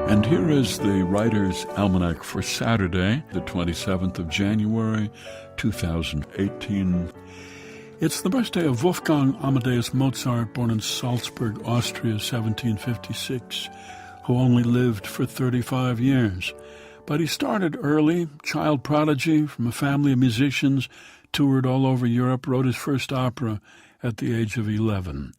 And here is the Writer's Almanac for Saturday, the 27th of January, 2018. It's the birthday of Wolfgang Amadeus Mozart, born in Salzburg, Austria, 1756, who only lived for 35 years. But he started early, child prodigy from a family of musicians, toured all over Europe, wrote his first opera at the age of 11.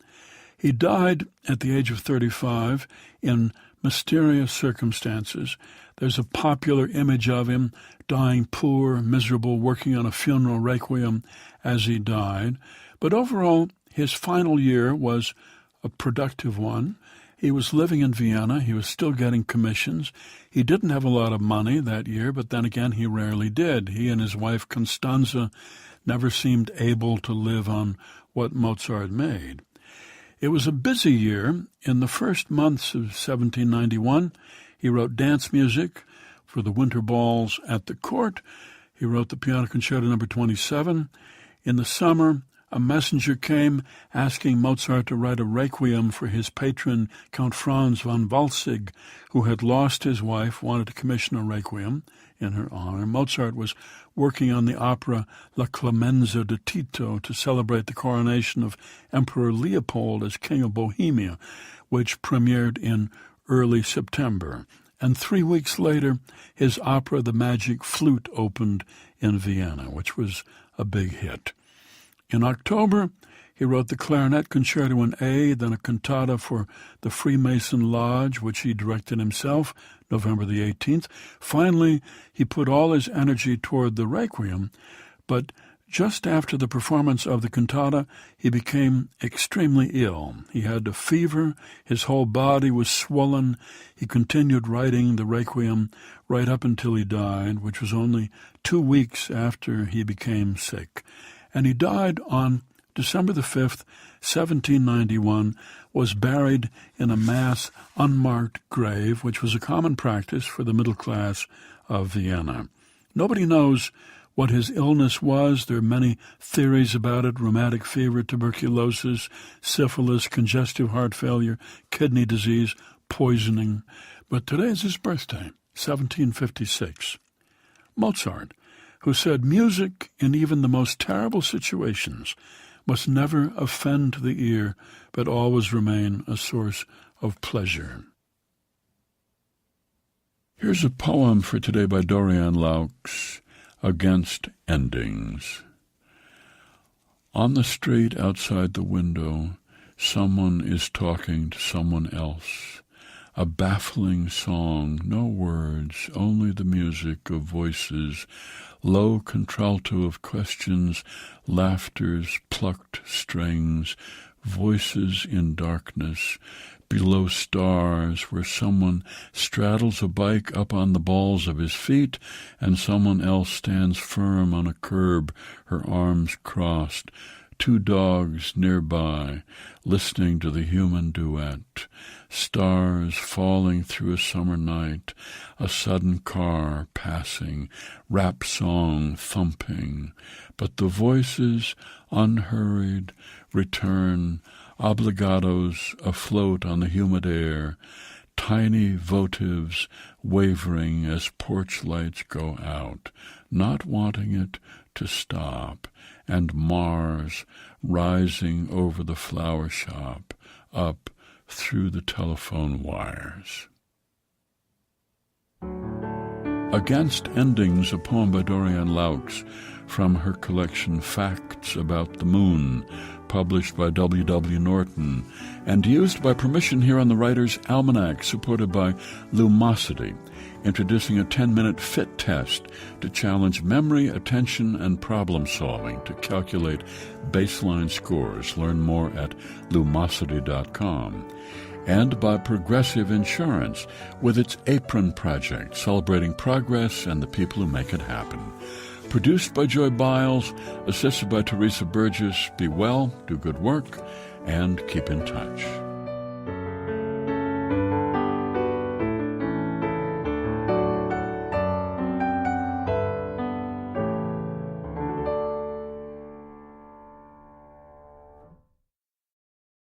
He died at the age of 35 in mysterious circumstances. There's a popular image of him dying poor, miserable, working on a funeral requiem as he died. But overall, his final year was a productive one. He was living in Vienna. He was still getting commissions. He didn't have a lot of money that year, but then again, he rarely did. He and his wife, Constanze, never seemed able to live on what Mozart made. It was a busy year. In the first months of 1791, he wrote dance music for the winter balls at the court. He wrote the Piano Concerto No. 27. In the summer, a messenger came asking Mozart to write a requiem for his patron, Count Franz von Walsegg, who had lost his wife, wanted to commission a requiem in her honor. Mozart was working on the opera La Clemenza de Tito to celebrate the coronation of Emperor Leopold as King of Bohemia, which premiered in early September. And 3 weeks later, his opera The Magic Flute opened in Vienna, which was a big hit. In October, he wrote the Clarinet Concerto in A, then a cantata for the Freemason Lodge, which he directed himself, November the 18th. Finally, he put all his energy toward the Requiem, but just after the performance of the cantata, he became extremely ill. He had a fever, his whole body was swollen. He continued writing the Requiem right up until he died, which was only 2 weeks after he became sick. And he died on December the 5th, 1791, was buried in a mass unmarked grave, which was a common practice for the middle class of Vienna. Nobody knows what his illness was. There are many theories about it: rheumatic fever, tuberculosis, syphilis, congestive heart failure, kidney disease, poisoning. But today is his birthday, 1756. Mozart, who said music in even the most terrible situations must never offend the ear, but always remain a source of pleasure. Here's a poem for today by Dorian Laux, Against Endings. On the street outside the window, someone is talking to someone else. A baffling song, no words, only the music of voices, low contralto of questions, laughter's plucked strings, voices in darkness, below stars where someone straddles a bike up on the balls of his feet and someone else stands firm on a curb, her arms crossed, 2 dogs nearby, listening to the human duet, stars falling through a summer night, a sudden car passing, rap song thumping, but the voices, unhurried, return, obligatos afloat on the humid air, tiny votives wavering as porch lights go out, not wanting it to stop, and Mars rising over the flower shop, up through the telephone wires. Against Endings, a poem by Dorian Laux from her collection Facts About the Moon, published by W. W. Norton, and used by permission here on the Writer's Almanac, supported by Lumosity, introducing a 10-minute fit test to challenge memory, attention, and problem-solving to calculate baseline scores. Learn more at lumosity.com. And by Progressive Insurance, with its Apron Project, celebrating progress and the people who make it happen. Produced by Joy Biles, assisted by Teresa Burgess. Be well, do good work, and keep in touch.